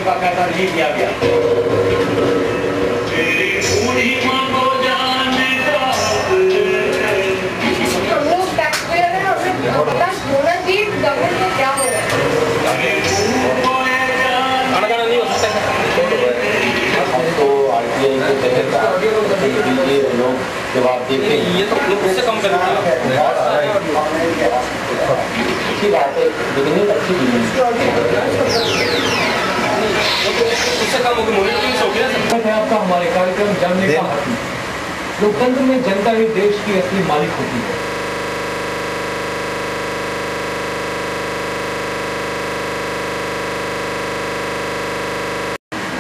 का फैसला नहीं किया गया। हम लोग टैक्सपेयर हैं, हमें पता होना चाहिए गवर्नमेंट को क्या हो रहा है। नहीं हो सकता तो आरटीआई के तहत लोग जवाब देते हैं, ये तो उससे कम करना अच्छी बात है, लेकिन अच्छी उससे कम होगी मॉनिटरिंग से होगी ना। आपका हमारे कार्यक्रम जानने का हक। लोकतंत्र में जनता ही देश की असली मालिक होती है।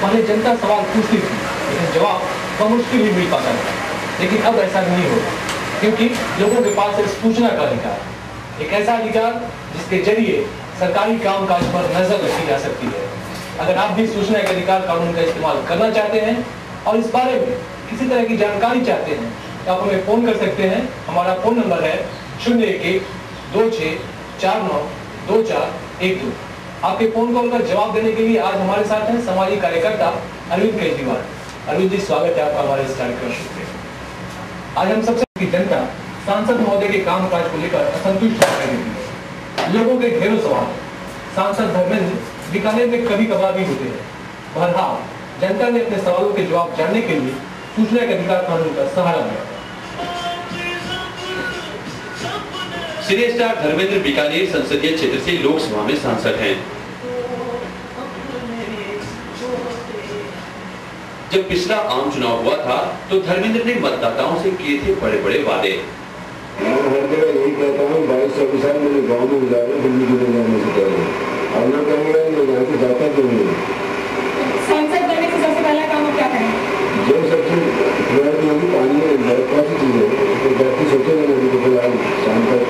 पहले जनता सवाल पूछती थी, लेकिन जवाब बमुश्किल ही मिल पाता था। लेकिन अब ऐसा नहीं होगा, क्योंकि लोगों के पास एक सूचना का अधिकार, एक ऐसा अधिकार जिसके जरिए सरकारी कामकाज पर नजर रखी जा सकती है। अगर आप भी सूचना के अधिकार कानून का इस्तेमाल करना चाहते हैं और इस बारे में किसी तरह की जानकारी चाहते हैं तो आप हमें फोन कर सकते हैं। हमारा फोन नंबर है 01-2649-2412। आपके फोन कॉल का जवाब देने के लिए आज हमारे साथ हैं सामाजिक कार्यकर्ता अरविंद केजरीवाल। अरविंद जी, स्वागत है आपका हमारे इस कार्यक्रम में। आज हम सबसे जनता सांसद महोदय के कामकाज को लेकर असंतुष्ट दिखाई देती है। लोगों के ढेरों सवाल सांसद धर्मेंद्र बीकानेर में कभी कभार भी होते हैं। बहरहाल जनता ने अपने सवालों के जवाब जानने के लिए सूचना के अधिकार कानून का सहारा लिया। सिने स्टार धर्मेंद्र बीकानेर संसदीय क्षेत्र से लोकसभा में सांसद हैं। जब पिछला आम चुनाव हुआ था तो धर्मेंद्र ने मतदाताओं से किए थे बड़े बड़े वादे। मैं हर जगह यही कहता हूँ, 22 साल मैंने गाँव में गुजारे, दिल्ली को नहीं जाने से पहले। अब मैं कहूँगा मैं यहाँ से जाता क्यों नहीं। सांसद बनने से सबसे पहला काम आप क्या करें? जो सबसे प्रायोरिटी होगी पानी में बहुत सी चीज़ है, तो बैठे सोचेंगे नहीं तो फिलहाल शाम तक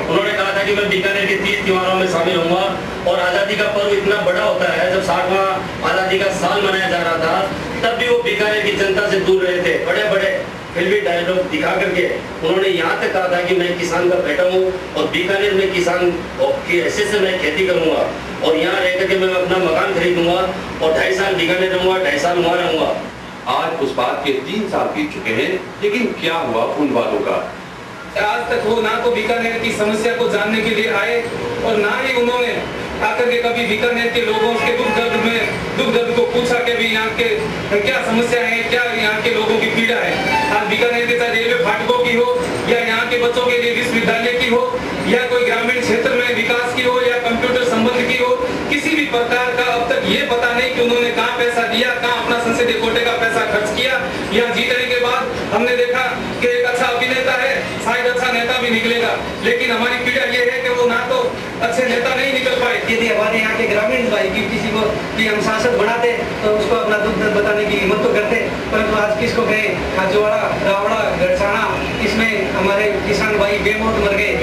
उन्होंने कहा था कि मैं बीकानेर के 30 त्योहारों में शामिल होऊंगा और आजादी का पर्व इतना बड़ा होता है। जब 60वां आजादी का साल मनाया जा रहा था तब भी वो बीकानेर की जनता से दूर रहे थे। बड़े बड़े फिल्मी डायलॉग दिखा करके उन्होंने यहाँ तक कहा था कि मैं किसान का बेटा हूँ और बीकानेर में किसान की हैसियत से मैं खेती करूंगा और यहाँ रह करके मैं अपना मकान खरीदूंगा और 2.5 साल बीकानेर रहूंगा, 2.5 साल वहाँ रहूंगा। आज उस बात के 3 साल बीत चुके हैं, लेकिन क्या हुआ उन वादों का? आज तक वो ना तो बीकानेर की समस्या को जानने के लिए आए और ना ही उन्होंने आकर के कभी बीकानेर के लोगों के दुख दर्द को पूछा कि भी यहाँ के क्या समस्या है, क्या यहाँ के लोगों की पीड़ा है। आज बीकानेर के साथ रेलवे फाटकों की हो या यहाँ के बच्चों के लिए विश्वविद्यालय की हो या कोई ग्रामीण क्षेत्र में विकास की हो या कंप्यूटर संबंध की हो, किसी भी प्रकार का अब तक ये पता नहीं कि उन्होंने कहाँ पैसा दिया, कहाँ अपना संसदीय कोटे का पैसा खर्च किया। यहाँ जीतने के बाद हमने देखा कि एक अच्छा अभिनेता है, शायद अच्छा नेता भी निकलेगा, लेकिन हमारी पीड़ा ये है कि वो ना तो अच्छे नेता नहीं निकल पाए। यदि हमारे यहाँ के ग्रामीण भाई की किसी को भी हम सांसद बनाते तो उसको अपना दुख दर्द बताने की हिम्मत तो करते, परंतु आज किसको गए खाजवाड़ा, रावड़ा, गढ़साना, इसमें हमारे किसान भाई बेमौत मर गए,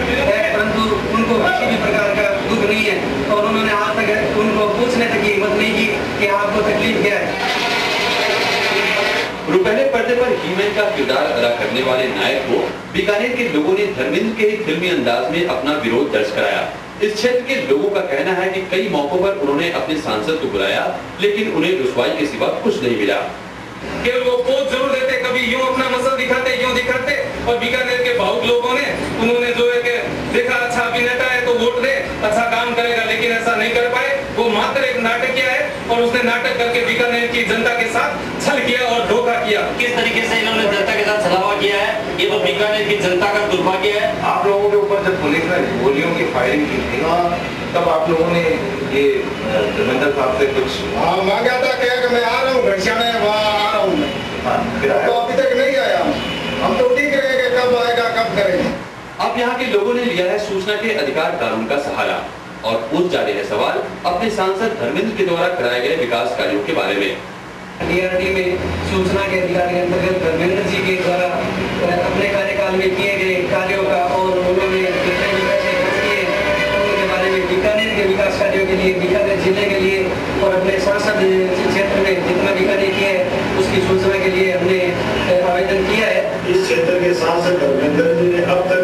परंतु उनको किसी भी प्रकार का दुख नहीं है और उन्होंने आज तक उनको पूछने तक की हिम्मत नहीं की कि आपको तकलीफ क्या है। रुपहले पर्दे पर हीमैन का किरदार अदा करने वाले नायक को बीकानेर के लोगों ने धर्मेंद्र के ही फिल्मी अंदाज में अपना विरोध दर्ज कराया। इस क्षेत्र के लोगों का कहना है कि कई मौकों पर उन्होंने अपने सांसद को बुलाया, लेकिन उन्हें रुसवाई के सिवा कुछ नहीं मिला। केवल वो पोज जरूर देते, कभी यूं अपना मसल दिखाते, यूं दिखाते, और बीकानेर के बहुत लोगों ने उन्होंने जो है कि देखा अच्छा अभिनेता है तो वोट दे, अच्छा काम करेगा, लेकिन ऐसा नहीं कर पाए। वो मात्र एक नाटक किया है और उसने नाटक करके बीकानेर की जनता के साथ छल किया और धोखा किया। किस तरीके से इन्होंने जनता के साथ छलावा किया है, ये तो बीकानेर की जनता का दुर्भाग्य है। आप लोगों के ऊपर जब पुलिस ने गोलियों की फायरिंग की थी तब आप लोगों ने ये धर्मेंद्र साहब से कुछ मांगा था कि मैं आ रहा हूँ घड़ियाने, वहाँ आ रहा हूँ मैं, तो अभी तक नहीं आया। हम तो ठीक रहेंगे, कब आएगा कब करेंगे। अब यहाँ के लोगों ने लिया है सूचना के अधिकार कानून का सहारा और पूछ जा रहे हैं सवाल अपने सांसद धर्मेंद्र के द्वारा कराए गए विकास कार्यों के बारे में। DRD में सूचना के अधिकार के अंतर्गत धर्मेंद्र जी के द्वारा अपने कार्यकाल में किए गए कार्यों का और उन्होंने कितने भी पैसे खर्च किए उनके बारे में, बीकानेर के विकास कार्यों के लिए, बीकानेर जिले के लिए और अपने सांसद क्षेत्र में जितना भी कार्य किया है उसकी सूचना के लिए हमने आवेदन किया है। इस क्षेत्र के सांसद धर्मेंद्र जी ने अब तक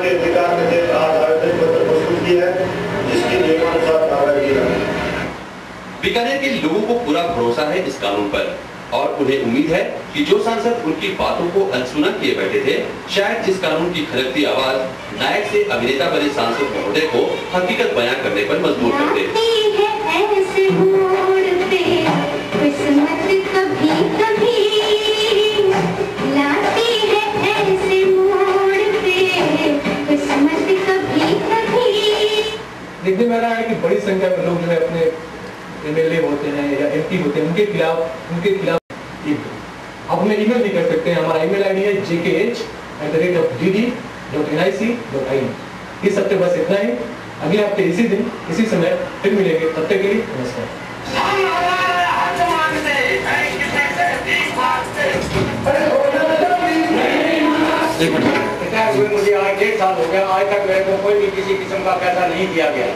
के अधिकार में आज आवेदन पत्र प्रस्तुत किया है, जिसकी नियमानुसार कार्रवाई की जाएगी। बीकानेर के लोगों को पूरा भरोसा है इस कानून पर और उन्हें उम्मीद है कि जो सांसद उनकी बातों को अनसुना किए बैठे थे, शायद इस कानून की खलकती आवाज नायक से अभिनेता बने सांसद महोदय को हकीकत बयां करने पर मजबूर कर दे। देखने में आ रहा है कि बड़ी संख्या में लोग जो है अपने एमएलए होते हैं या एमपी होते हैं, उनके खिलाफ आप हमें ईमेल भी कर सकते हैं। हमारा ईमेल आईडी है jkh@dd.nic.in। इस हफ्ते बस इतना ही। अगले हफ्ते इसी दिन इसी समय फिर मिलेंगे। तब तक के लिए नमस्कार। मुझे आज 1.5 साल हो गया, आज तक मेरे को कोई भी किसी किस्म का पैसा नहीं दिया गया।